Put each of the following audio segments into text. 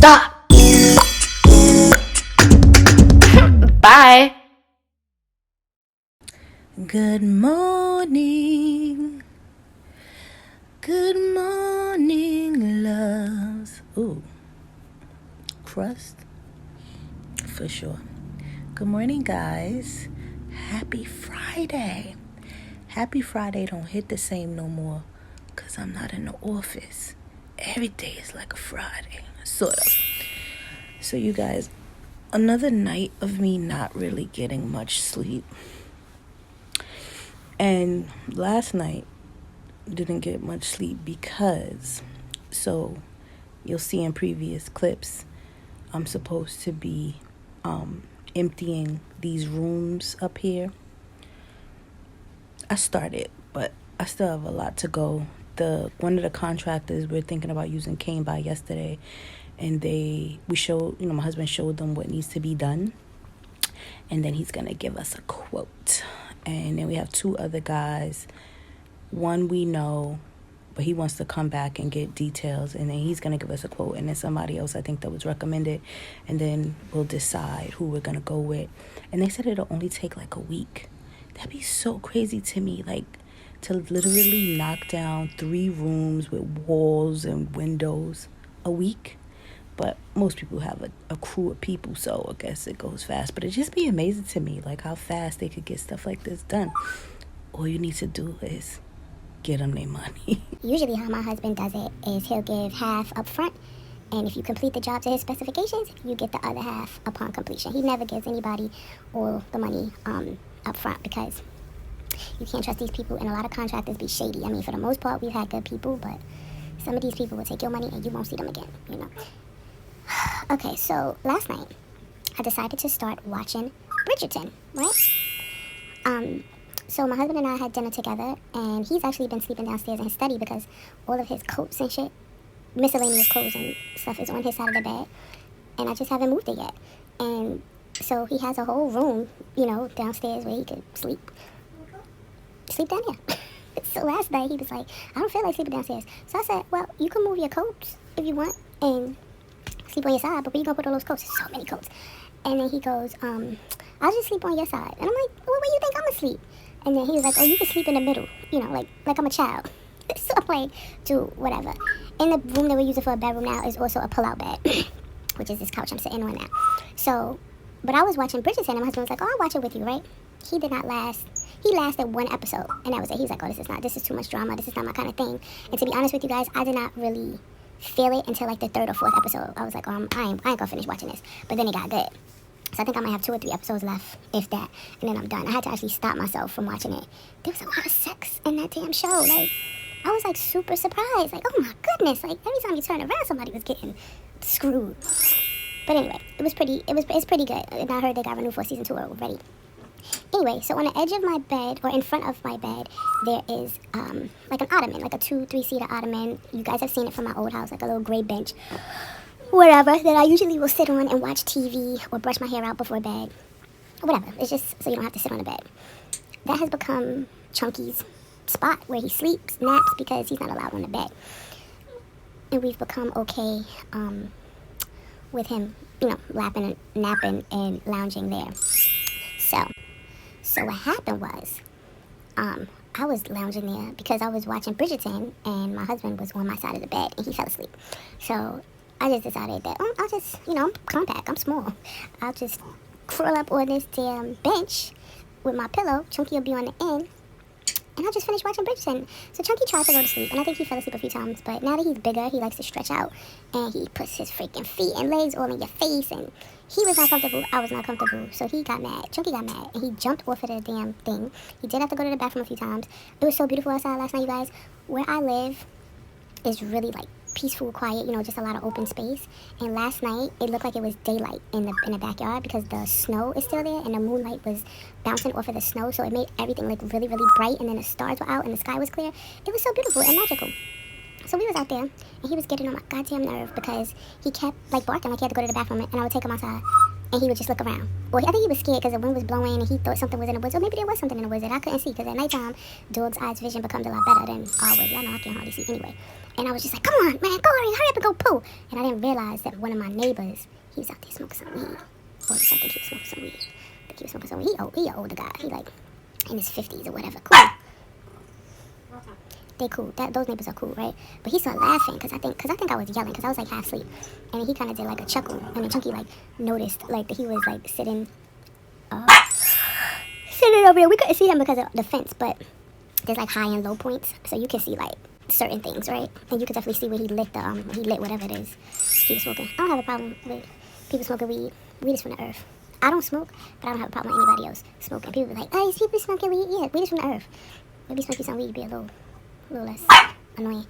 Stop! Bye! Good morning. Good morning, loves. Ooh, crust for sure. Good morning, guys. Happy Friday. Happy Friday don't hit the same no more because I'm not in the office. Every day is like a Friday, sort of. So you guys, another night of me not really getting much sleep. And last night, didn't get much sleep because, so you'll see in previous clips, I'm supposed to be emptying these rooms up here. I started, but I still have a lot to go. One of the contractors we're thinking about using came by yesterday, and my husband showed them what needs to be done, and then he's gonna give us a quote. And then we have two other guys. One we know, but he wants to come back and get details, and then he's going to give us a quote, and then somebody else I think that was recommended, and then we'll decide who we're going to go with. And they said it'll only take like a week. That'd be so crazy to me, like to literally knock down 3 rooms with walls and windows a week. But most people have a crew of people, so I guess it goes fast. But it'd just be amazing to me, like how fast they could get stuff like this done. All you need to do is get them their money. Usually how my husband does it is he'll give half up front, and if you complete the job to his specifications, you get the other half upon completion. He never gives anybody all the money up front because you can't trust these people, and a lot of contractors be shady. I mean, for the most part, we've had good people, but some of these people will take your money and you won't see them again, you know. Okay, so last night I decided to start watching Bridgerton, right? So my husband and I had dinner together, and he's actually been sleeping downstairs in his study because all of his coats and shit, miscellaneous clothes and stuff is on his side of the bed, and I just haven't moved it yet. And so he has a whole room, downstairs where he could sleep down there. So last night he was like, I don't feel like sleeping downstairs. So I said, well, you can move your coats if you want and sleep on your side, but where you gonna put all those coats? There's so many coats. And then he goes, I'll just sleep on your side. And I'm like, well, where you think I'm asleep? And then he was like, oh, you can sleep in the middle, like I'm a child. So I'm like, dude, whatever. In the room that we're using for a bedroom now is also a pull-out bed, which is this couch I'm sitting on now. So, but I was watching Bridgerton, and my husband was like, oh, I'll watch it with you, right? He did not last. He lasted 1 episode, and that was it. He was like, oh, this is too much drama. This is not my kind of thing. And to be honest with you guys, I did not really feel it until like the 3rd or 4th episode. I was like, oh, I ain't gonna finish watching this. But then it got good. So I think I might have 2 or 3 episodes left, if that, and then I'm done. I had to actually stop myself from watching it. There was a lot of sex in that damn show. Like, I was like super surprised. Like, oh my goodness. Like, every time you turn around, somebody was getting screwed. But anyway, it's pretty good. And I heard they got renewed for season 2 already. Anyway, so on the edge of my bed, or in front of my bed, there is like an ottoman, like a 2-3-seater ottoman. You guys have seen it from my old house, like a little gray bench, whatever, that I usually will sit on and watch TV or brush my hair out before bed. Whatever. It's just so you don't have to sit on the bed. That has become Chunky's spot where he sleeps, naps, because he's not allowed on the bed. And we've become okay with him, lapping, napping, and lounging there. So what happened was, I was lounging there because I was watching Bridgerton, and my husband was on my side of the bed, and he fell asleep. So I just decided that, I'll just, I'm compact, I'm small. I'll just curl up on this damn bench with my pillow. Chunky will be on the end, and I'll just finish watching Bridgerton. So Chunky tried to go to sleep, and I think he fell asleep a few times, but now that he's bigger, he likes to stretch out, and he puts his freaking feet and legs all in your face, and he was not comfortable. I was not comfortable. So he got mad. Chunky got mad, and he jumped off of the damn thing. He did have to go to the bathroom a few times. It was so beautiful outside last night, you guys. Where I live is really like peaceful, quiet, just a lot of open space. And last night, it looked like it was daylight in the backyard because the snow is still there, and the moonlight was bouncing off of the snow, so it made everything like really, really bright, and then the stars were out, and the sky was clear. It was so beautiful and magical. So we was out there, and he was getting on my goddamn nerve because he kept like barking like he had to go to the bathroom, and I would take him outside. and he would just look around. Or I think he was scared because the wind was blowing and he thought something was in the woods. Or maybe there was something in the woods that I couldn't see, because at nighttime, dogs' eyes vision becomes a lot better than ours. Y'all know I can't hardly see anyway. And I was just like, come on, man, go hurry up and go poo. And I didn't realize that one of my neighbors, he was out there smoking some weed. Or I think he was smoking some weed. I think he was smoking some weed. He an older guy. He like in his 50s or whatever. Cool. They cool. Those neighbors are cool, right? But he started laughing because I think I was yelling because I was like half asleep, and he kind of did like a chuckle, and then Chunky like noticed like that he was like sitting over there. We couldn't see him because of the fence, but there's like high and low points, so you can see like certain things, right? And you can definitely see where he lit whatever it is he was smoking. I don't have a problem with people smoking weed. Weed is from the earth. I don't smoke, but I don't have a problem with anybody else smoking. People be like, oh, these people smoking weed. Yeah, weed is from the earth. Maybe smoking some weed would be a little less annoying.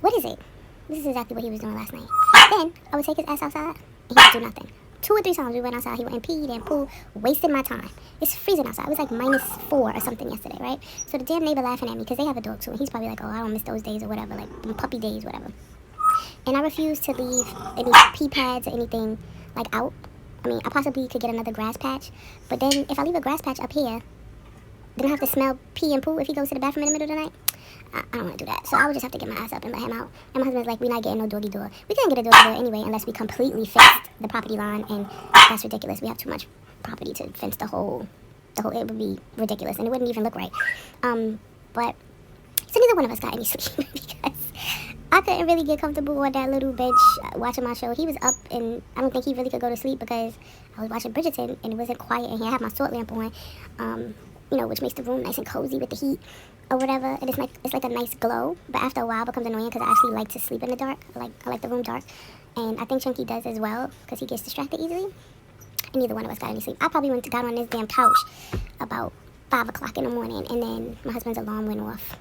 What is it? This is exactly what he was doing last night. Then I would take his ass outside and he would do nothing. 2 or 3 times we went outside, he went and peed and poo, wasted my time. It's freezing outside. It was like -4 or something yesterday, right? So the damn neighbor laughing at me because they have a dog too, and he's probably like, oh, I don't miss those days or whatever, like puppy days, whatever. And I refuse to leave any pee pads or anything like out. I mean, I possibly could get another grass patch, but then if I leave a grass patch up here, then I have to smell pee and poo if he goes to the bathroom in the middle of the night. I don't want to do that. So I would just have to get my ass up and let him out. And my husband's like, we're not getting no doggy door. We couldn't get a doggy door anyway unless we completely fenced the property line, and that's ridiculous. We have too much property to fence the whole, it would be ridiculous, and it wouldn't even look right. But, so neither one of us got any sleep because I couldn't really get comfortable on that little bench watching my show. He was up, and I don't think he really could go to sleep because I was watching Bridgerton, and it wasn't quiet in here. I had my salt lamp on, which makes the room nice and cozy with the heat or whatever. And it's like a nice glow, but after a while it becomes annoying because I actually like to sleep in the dark. I like the room dark, and I think Chunky does as well because he gets distracted easily. And neither one of us got any sleep. I probably got on this damn couch about 5 o'clock in the morning, and then my husband's alarm went off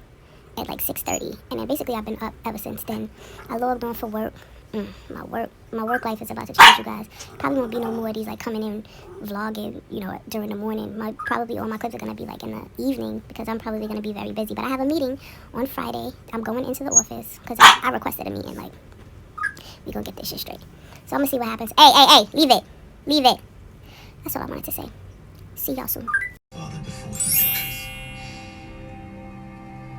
at like 6:30, and then basically I've been up ever since then. I logged on for work. My work life is about to change, you guys. Probably won't be no more of these like coming in vlogging, during the morning. Probably all my clips are gonna be like in the evening because I'm probably gonna be very busy. But I have a meeting on Friday. I'm going into the office because I requested a meeting. Like, we gonna get this shit straight. So I'm gonna see what happens. Hey, leave it. That's all I wanted to say. See y'all soon. Father, before he dies,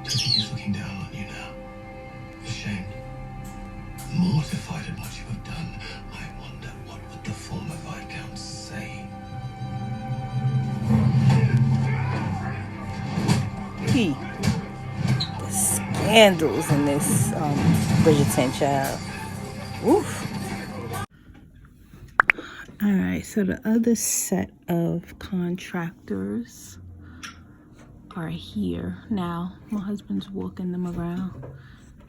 do you think he's looking down on you now? Ashamed? Mortified at what you have done. I wonder what would the former Viscounts say. The scandals in this Bridgerton child. Oof. Alright, so the other set of contractors are here now. My husband's walking them around.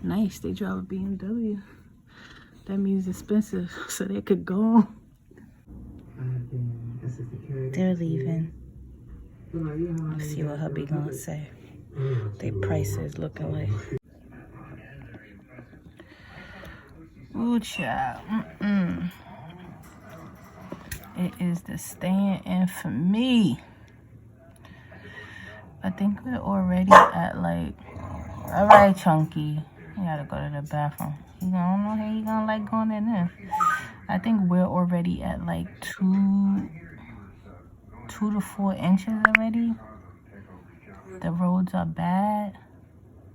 Nice, they drive a BMW. That means expensive, so they could go. They're leaving. Let's see what hubby gonna say. Their prices looking like. Ooh, child. It is the staying in for me. I think we're already at like, all right, Chunky. You gotta go to the bathroom. I don't know how you gonna like going in there. I think we're already at like 2 to 4 inches already. The roads are bad.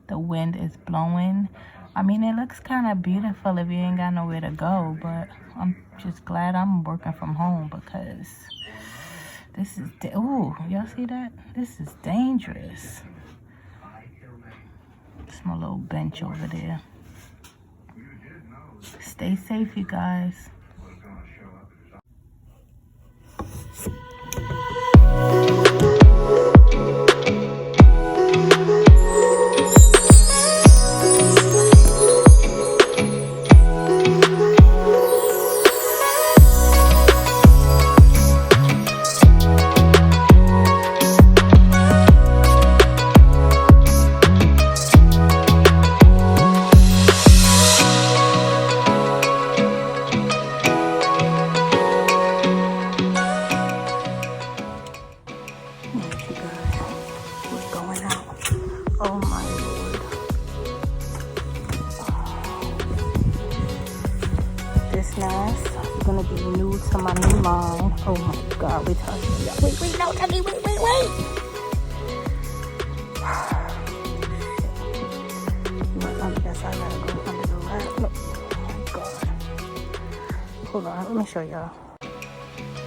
The wind is blowing. I mean, it looks kind of beautiful if you ain't got nowhere to go, but I'm just glad I'm working from home because this is, ooh, y'all see that? This is dangerous. It's my little bench over there. Stay safe, you guys. you're new to my new line. Oh my God, wait till I see y'all. Wait, no, Tucky, wait. I guess I gotta go under the lap. No. Oh my God. Hold on, let me show y'all.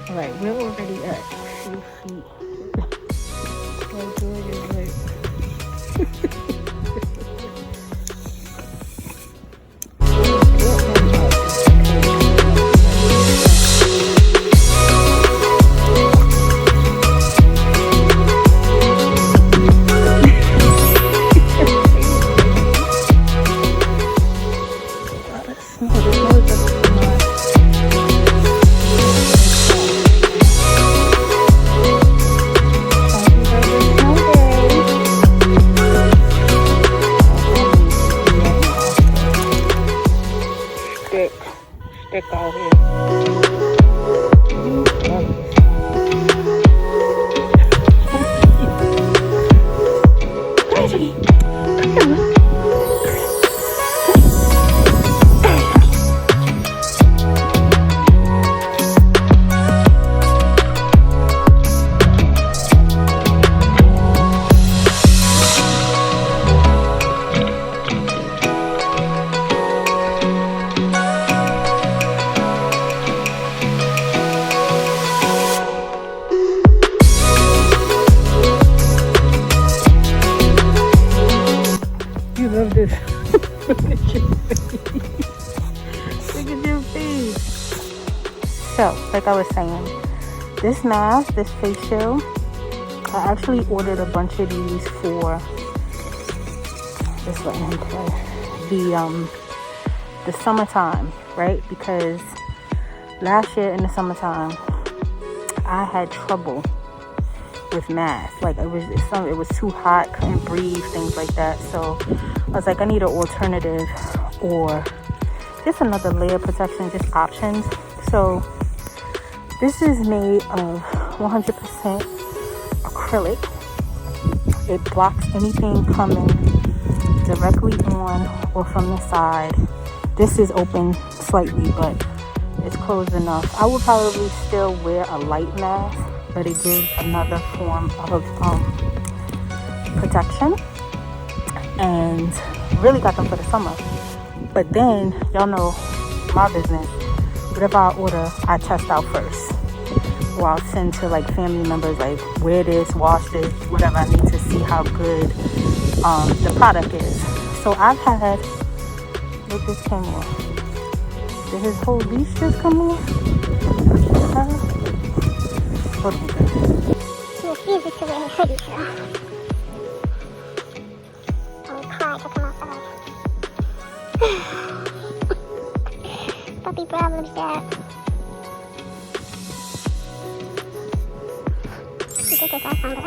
Alright, we're already at a few feet. Oh, George is like... Stick out here. You love this. Look at your face. Look at your face. So, like I was saying, this mask, this facial, I actually ordered a bunch of these for the summertime, right? Because last year in the summertime, I had trouble with masks. Like it was too hot, couldn't breathe, things like that. So I was like, I need an alternative or just another layer of protection, just options. So this is made of 100% acrylic. It blocks anything coming directly on or from the side. This is open slightly, but it's closed enough. I would probably still wear a light mask, but it gives another form of protection, and really got them for the summer. But then, y'all know my business. Whatever I order, I test out first. Or I'll send to like family members, like wear this, wash this, whatever I need to see how good the product is. So I've had, look, this came off. Did his whole leash just come off? Hold on, guys. He refuses to wear his hoodie, so I'm crying to come outside. Puppy problems, Dad. You did this last time, but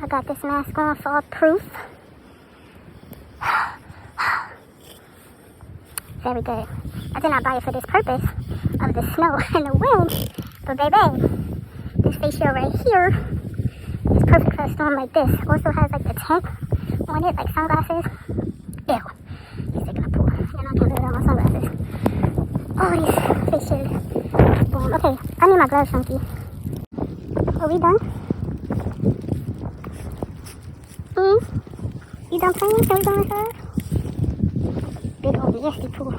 I got this mask on for proof. Very good. I did not buy it for this purpose of the snow and the wind, but baby, this face shield right here is perfect for a storm like this. Also has like the tent on it, like sunglasses. Ew, he's taking a pool. Then I can't live without my sunglasses. Oh, these face shields. Boom. Okay, I need my gloves, Chunky. Are we done? You done playing? Can we go inside? Big old nasty pool.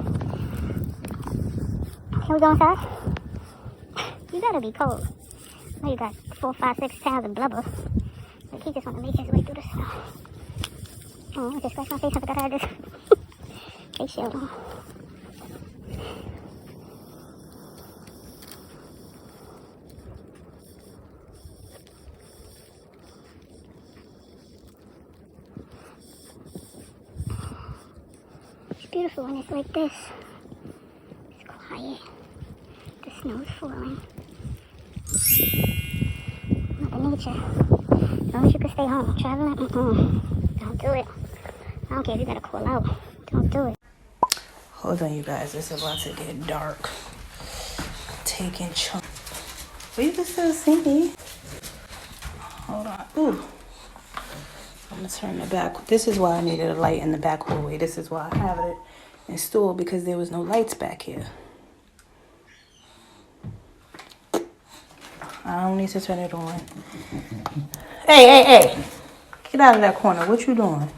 Can we go inside? You gotta be cold. Oh, you got 4, 5, 6 pounds of blubber. Like he just wanna make his way through the snow. Oh, I just scratched my face. I forgot I had this face shield on. Beautiful when it's like this. It's quiet. The snow is falling. Mother Nature As long as you can stay home. Traveling, don't do it. I don't care if you gotta call out. Don't do it. Hold on, you guys. It's about to get dark. Taking chunk. But you can still see me. Hold on. Ooh. I'm gonna turn the back. This is why I needed a light in the back hallway. This is why I have it installed, because there was no lights back here. I don't need to turn it on. Hey. Get out of that corner. What you doing?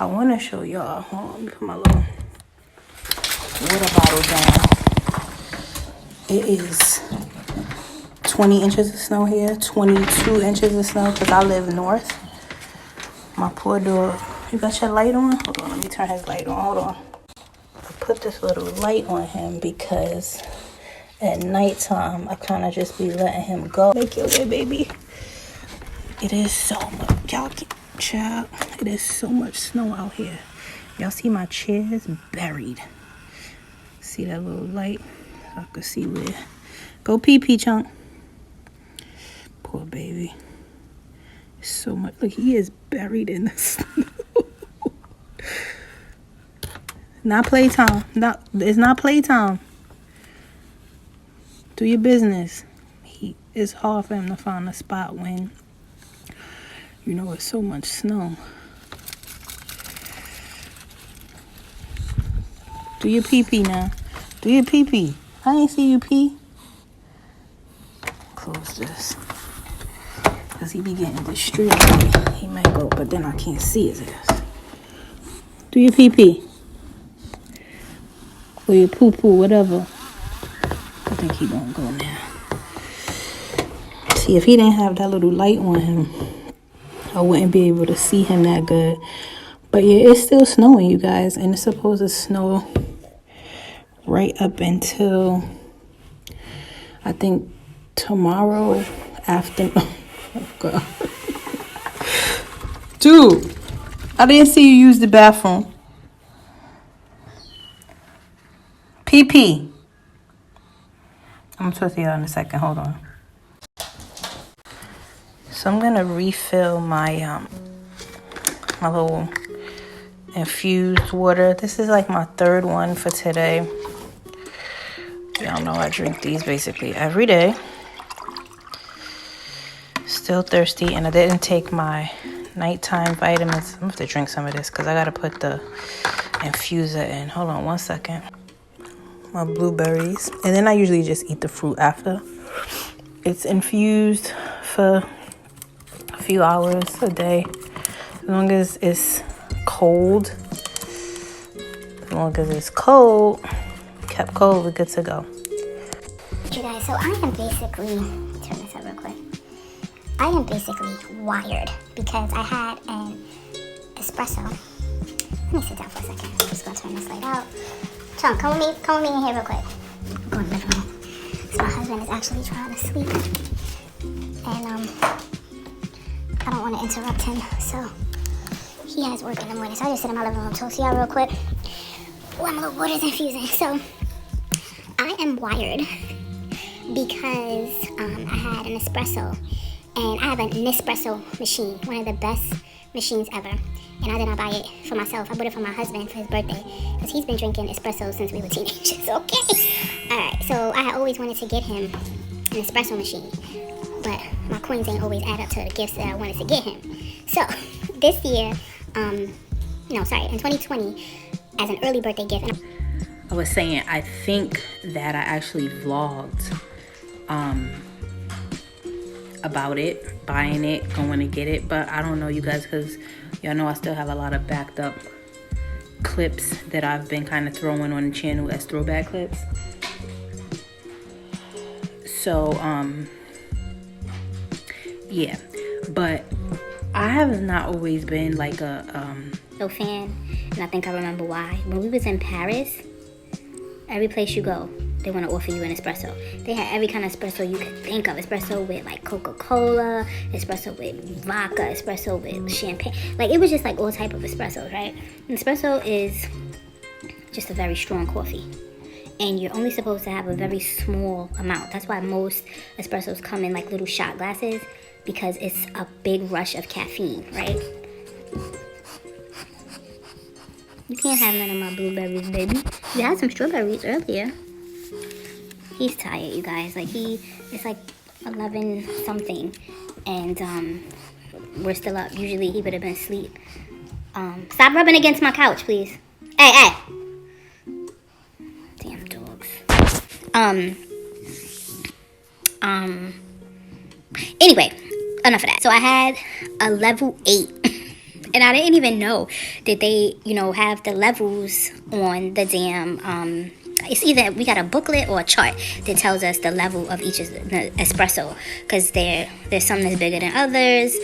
I want to show y'all. Hold on, let me put my little water bottle down. It is 20 inches of snow here. 22 inches of snow because I live north. My poor dog. You got your light on? Hold on, let me turn his light on. Hold on. I put this little light on him because at nighttime, I kind of just be letting him go. Make your way, baby. It is so much, child. It is so much snow out here. Y'all see my chairs buried. See that little light? I can see where. Go pee, chunk. Poor baby. So much. Look, he is buried in the snow. Not playtime. It's not playtime. Do your business. It's hard for him to find a spot when, you know, it's so much snow. Do your pee now. Do your pee. I ain't see you pee. Close this. Because he be getting distracted. He might go, but then I can't see his ass. Do your pee. Or your poo-poo, whatever. I think he won't go now. See, if he didn't have that little light on him, I wouldn't be able to see him that good. But yeah, it's still snowing, you guys. And it's supposed to snow right up until, I think, tomorrow afternoon. Oh, God. Dude, I didn't see you use the bathroom. Pee. I'm going to talk to y'all in a second. Hold on. So I'm going to refill my my little infused water. This is like my third one for today. Y'all know I drink these basically every day. Still thirsty, and I didn't take my nighttime vitamins. I'm going to have to drink some of this because I got to put the infuser in. Hold on one second. My blueberries. And then I usually just eat the fruit after. It's infused for a few hours a day. As long as it's cold. Kept cold, we're good to go. You guys, so I am basically, turn this up real quick. I am basically wired because I had an espresso. Let me sit down for a second. I'm just gonna turn this light out. Chunk, come with me in here real quick. I'm going to the living room. So my husband is actually trying to sleep. And I don't want to interrupt him, so he has work in the morning. So I just sit in my living room, talk to y'all real quick while my little water's infusing. So I am wired because I had an espresso, and I have a Nespresso machine, one of the best machines ever. And I did not buy it for myself. I bought it for my husband for his birthday because he's been drinking espresso since we were teenagers. Okay. All right. So I had always wanted to get him an espresso machine, but my coins ain't always add up to the gifts that I wanted to get him. So this year, in 2020, as an early birthday gift. I was saying, I think that I actually vlogged about it, buying it, going to get it, but I don't know, you guys, because y'all know I still have a lot of backed up clips that I've been kind of throwing on the channel as throwback clips. So, yeah, but I have not always been like a fan, and I think I remember why. When we was in Paris, every place you go, they want to offer you an espresso. They had every kind of espresso you could think of. Espresso with like Coca-Cola, espresso with vodka, espresso with champagne. Like, it was just like all type of espressos, right? And espresso is just a very strong coffee. And you're only supposed to have a very small amount. That's why most espressos come in like little shot glasses. because it's a big rush of caffeine, right? You can't have none of my blueberries, baby. You had some strawberries earlier. He's tired, you guys. Like, it's like 11 something, and we're still up. Usually he would have been asleep. Stop rubbing against my couch, please. Hey. Damn dogs. Anyway, enough of that. So I had a level 8. And I didn't even know that they, have the levels on the damn, it's either we got a booklet or a chart that tells us the level of each espresso. Because there's some that's bigger than others.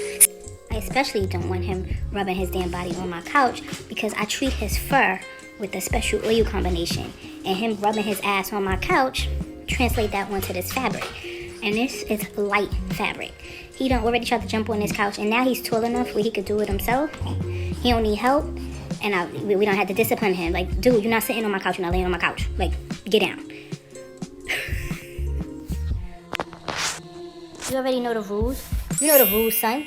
I especially don't want him rubbing his damn body on my couch because I treat his fur with a special oil combination. And him rubbing his ass on my couch, translate that onto this fabric. And this is light fabric. He done already tried to jump on this couch, and now he's tall enough where he could do it himself. He don't need help, and we don't have to discipline him. Like, dude, you're not sitting on my couch, you're not laying on my couch. Like, get down. You already know the rules. You know the rules, son.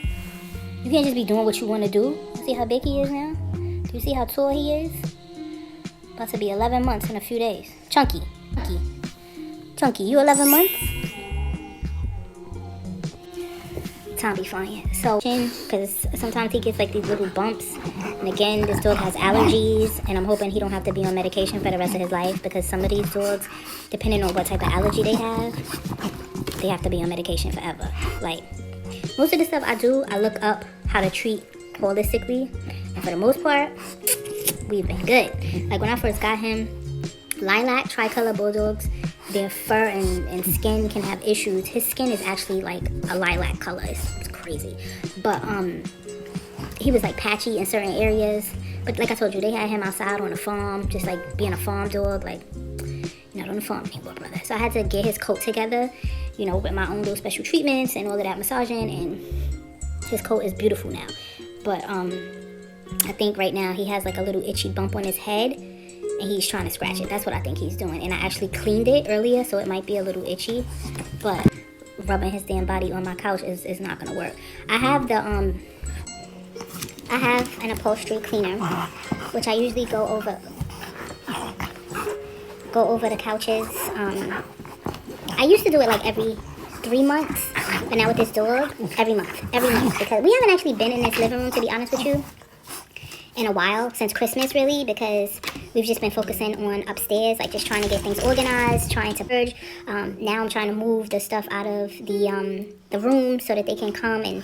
You can't just be doing what you want to do. See how big he is now? Do you see how tall he is? About to be 11 months in a few days. Chunky, you 11 months? Time be fine. So, because sometimes he gets like these little bumps, and again, this dog has allergies, and I'm hoping he don't have to be on medication for the rest of his life, because some of these dogs, depending on what type of allergy they have to be on medication forever. Like, most of the stuff I do, I look up how to treat holistically, and for the most part, we've been good. Like, when I first got him, lilac tricolor bulldogs, their fur and skin can have issues. His skin is actually like a lilac color. It's crazy. But he was like patchy in certain areas. But like I told you, they had him outside on a farm, just like being a farm dog, like not on the farm anymore, brother. So I had to get his coat together, with my own little special treatments and all of that massaging, and his coat is beautiful now. But I think right now he has like a little itchy bump on his head, and he's trying to scratch it. That's what I think he's doing. And I actually cleaned it earlier, so it might be a little itchy. But rubbing his damn body on my couch is not gonna work. I have an upholstery cleaner, which I usually go over the couches. I used to do it like every 3 months, but now with this dog, every month, because we haven't actually been in this living room, to be honest with you, in a while, since Christmas really, because we've just been focusing on upstairs, like just trying to get things organized, trying to purge. Now I'm trying to move the stuff out of the room so that they can come and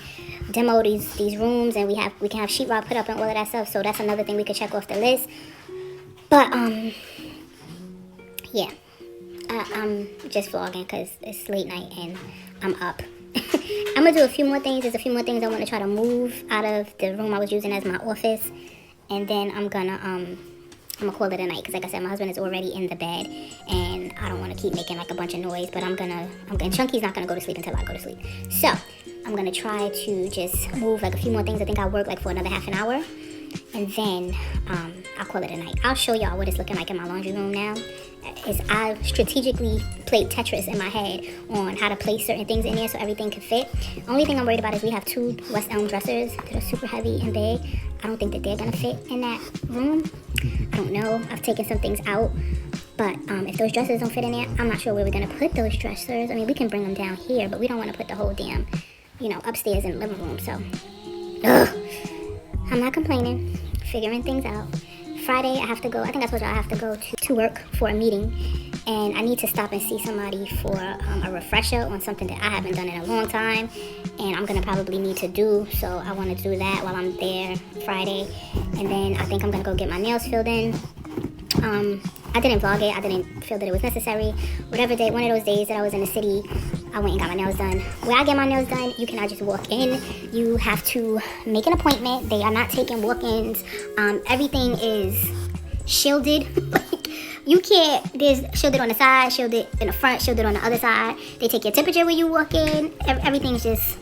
demo these rooms, and we can have sheetrock put up and all of that stuff. So that's another thing we could check off the list. But yeah, I'm just vlogging because it's late night and I'm up. I'm gonna do a few more things. There's a few more things I want to try to move out of the room I was using as my office, and then I'm gonna call it a night, because like I said, my husband is already in the bed, and I don't want to keep making like a bunch of noise. But and Chunky's not gonna go to sleep until I go to sleep. So I'm gonna try to just move like a few more things. I think I'll work like for another half an hour, and then I'll call it a night. I'll show y'all what it's looking like in my laundry room now. I've strategically played Tetris in my head on how to place certain things in there so everything can fit. Only thing I'm worried about is we have 2 West Elm dressers that are super heavy and big. I don't think that they're gonna fit in that room. I don't know. I've taken some things out, but if those dressers don't fit in there, I'm not sure where we're gonna put those dressers. I mean, we can bring them down here, but we don't want to put the whole damn, upstairs in the living room. So, I'm not complaining. Figuring things out. Friday I have to go. I think I told you I have to go to work for a meeting, and I need to stop and see somebody for a refresher on something that I haven't done in a long time, and I'm gonna probably need to do. So I want to do that while I'm there Friday, and then I think I'm gonna go get my nails filled in. I didn't vlog it. I didn't feel that it was necessary. Whatever day, one of those days that I was in the city, I went and got my nails done. Where I get my nails done, you cannot just walk in. You have to make an appointment. They are not taking walk-ins. Everything is shielded. You can't, there's shielded on the side, shielded in the front, shielded on the other side. They take your temperature when you walk in. Everything's just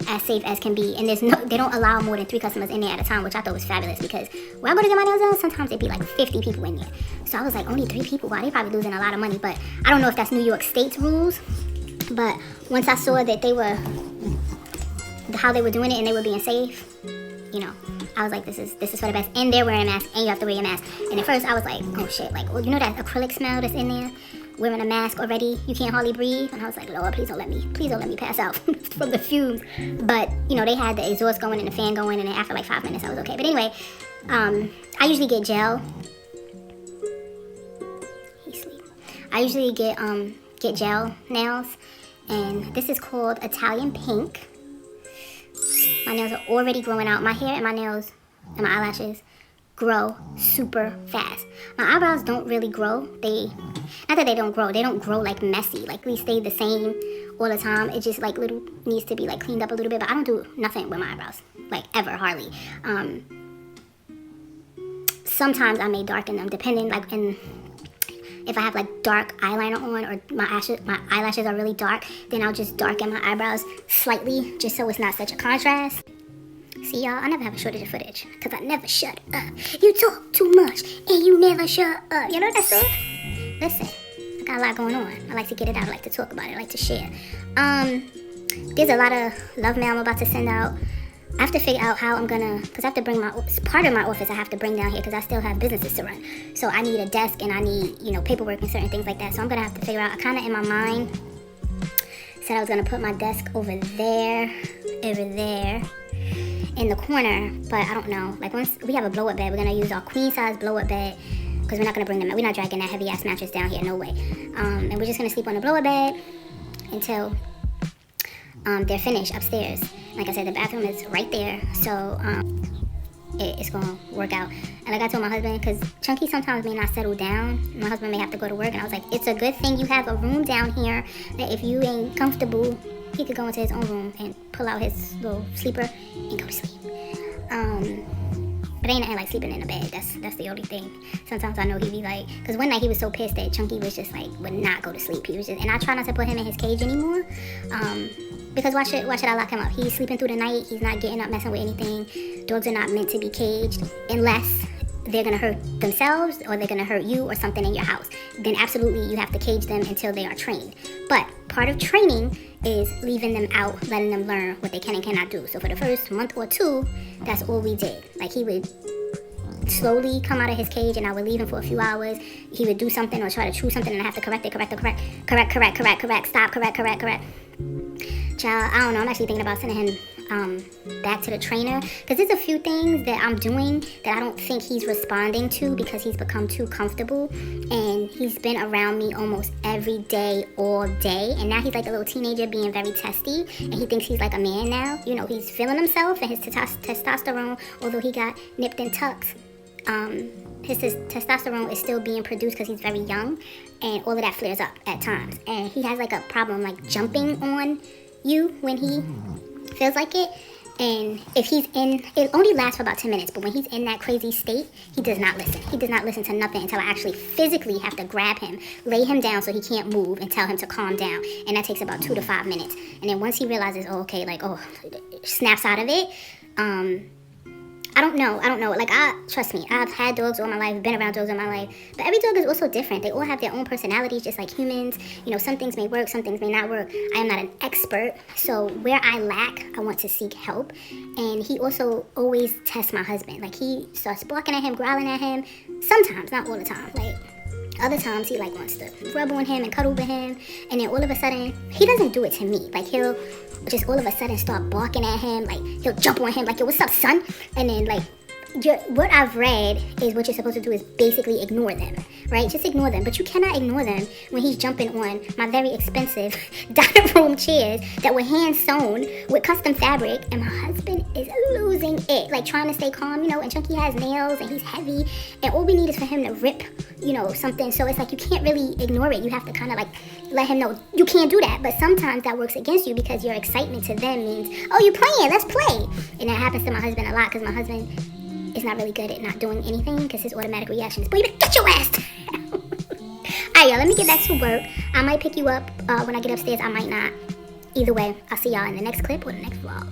as safe as can be, and they don't allow more than 3 customers in there at a time, which I thought was fabulous, because when I go to get my nails done, sometimes it'd be like 50 people in there. So I was like, only 3 people? Wow, they probably losing a lot of money. But I don't know if that's New York State's rules. But once I saw that they were how they were doing it and they were being safe, you know, I was like, this is for the best. And they're wearing a mask, and you have to wear your mask. And at first I was like, oh shit, like, well, you know that acrylic smell that's in there? Wearing a mask already, you can't hardly breathe. And I was like, Lord, please don't let me pass out from the fumes. But, you know, they had the exhaust going and the fan going, and then after like 5 minutes I was okay. But anyway, I usually get gel. He's asleep. I usually get gel nails, and this is called Italian Pink. My nails are already growing out. My hair and my nails and my eyelashes grow super fast. My eyebrows don't really grow. Not that they don't grow like messy. Like we stay the same all the time. It just like needs to be like cleaned up a little bit, but I don't do nothing with my eyebrows, like ever, hardly. Sometimes I may darken them depending, like, if I have like dark eyeliner on, or my eyelashes are really dark, then I'll just darken my eyebrows slightly just so it's not such a contrast. See, y'all, I never have a shortage of footage because I never shut up. You talk too much and you never shut up. You know that song? Listen, I got a lot going on. I like to get it out. I like to talk about it. I like to share. There's a lot of love mail I'm about to send out. I have to figure out how I'm gonna, because I have to bring part of my office I have to bring down here because I still have businesses to run. So I need a desk and I need, you know, paperwork and certain things like that. So I'm gonna have to figure out, I kind of in my mind said I was gonna put my desk over there, in the corner, but I don't know. Like once we have a blow-up bed, we're gonna use our queen size blow-up bed because we're not gonna we're not dragging that heavy ass mattress down here, no way. And we're just gonna sleep on the blow-up bed until they're finished upstairs. Like I said, the bathroom is right there, so it's gonna work out. And like I told my husband, because Chunky sometimes may not settle down, my husband may have to go to work, and I was like, it's a good thing you have a room down here that if you ain't comfortable, he could go into his own room and pull out his little sleeper and go to sleep. But ain't nothing like sleeping in a bed. That's the only thing. Sometimes I know he'd be like, because one night he was so pissed that Chunky was just like, would not go to sleep. He was just, and I try not to put him in his cage anymore. Because why should I lock him up? He's sleeping through the night. He's not getting up, messing with anything. Dogs are not meant to be caged unless they're gonna hurt themselves or they're gonna hurt you or something in your house. Then absolutely you have to cage them until they are trained. But part of training is leaving them out, letting them learn what they can and cannot do. So for the first month or two, that's all we did. Like he would slowly come out of his cage and I would leave him for a few hours. He would do something or try to chew something and I have to correct, stop, correct. Child, I don't know, I'm actually thinking about sending him back to the trainer because there's a few things that I'm doing that I don't think he's responding to because he's become too comfortable and he's been around me almost every day, all day, and now he's like a little teenager being very testy and he thinks he's like a man now. You know, he's feeling himself and his testosterone, although he got nipped and tucked, his testosterone is still being produced because he's very young and all of that flares up at times, and he has like a problem like jumping on you when he feels like it. And if he's in, it only lasts for about 10 minutes, but when he's in that crazy state, he does not listen. He does not listen to nothing until I actually physically have to grab him, lay him down so he can't move, and tell him to calm down. And that takes about 2 to 5 minutes. And then once he realizes, oh, okay, like, oh, snaps out of it, I don't know. Like, trust me, I've had dogs all my life, been around dogs all my life, but every dog is also different. They all have their own personalities, just like humans. You know, some things may work, some things may not work. I am not an expert, so where I lack, I want to seek help. And he also always tests my husband. Like, he starts barking at him, growling at him, sometimes, not all the time. Like, other times he like wants to rub on him and cuddle with him, and then all of a sudden, he doesn't do it to me. Like, he'll just all of a sudden start barking at him, like he'll jump on him like, yo, what's up, son? And then like, what I've read is what you're supposed to do is basically ignore them, right? Just ignore them. But you cannot ignore them when he's jumping on my very expensive dining room chairs that were hand sewn with custom fabric, and my husband is losing it, like trying to stay calm, you know, and Chunky has nails and he's heavy, and all we need is for him to rip, you know, something. So it's like you can't really ignore it. You have to kind of like let him know you can't do that. But sometimes that works against you because your excitement to them means, oh, you're playing, let's play. And that happens to my husband a lot because my husband is not really good at not doing anything because his automatic reaction is, boy, you better get your ass down. Alright, y'all, let me get back to work. I might pick you up when I get upstairs. I might not. Either way, I'll see y'all in the next clip or the next vlog.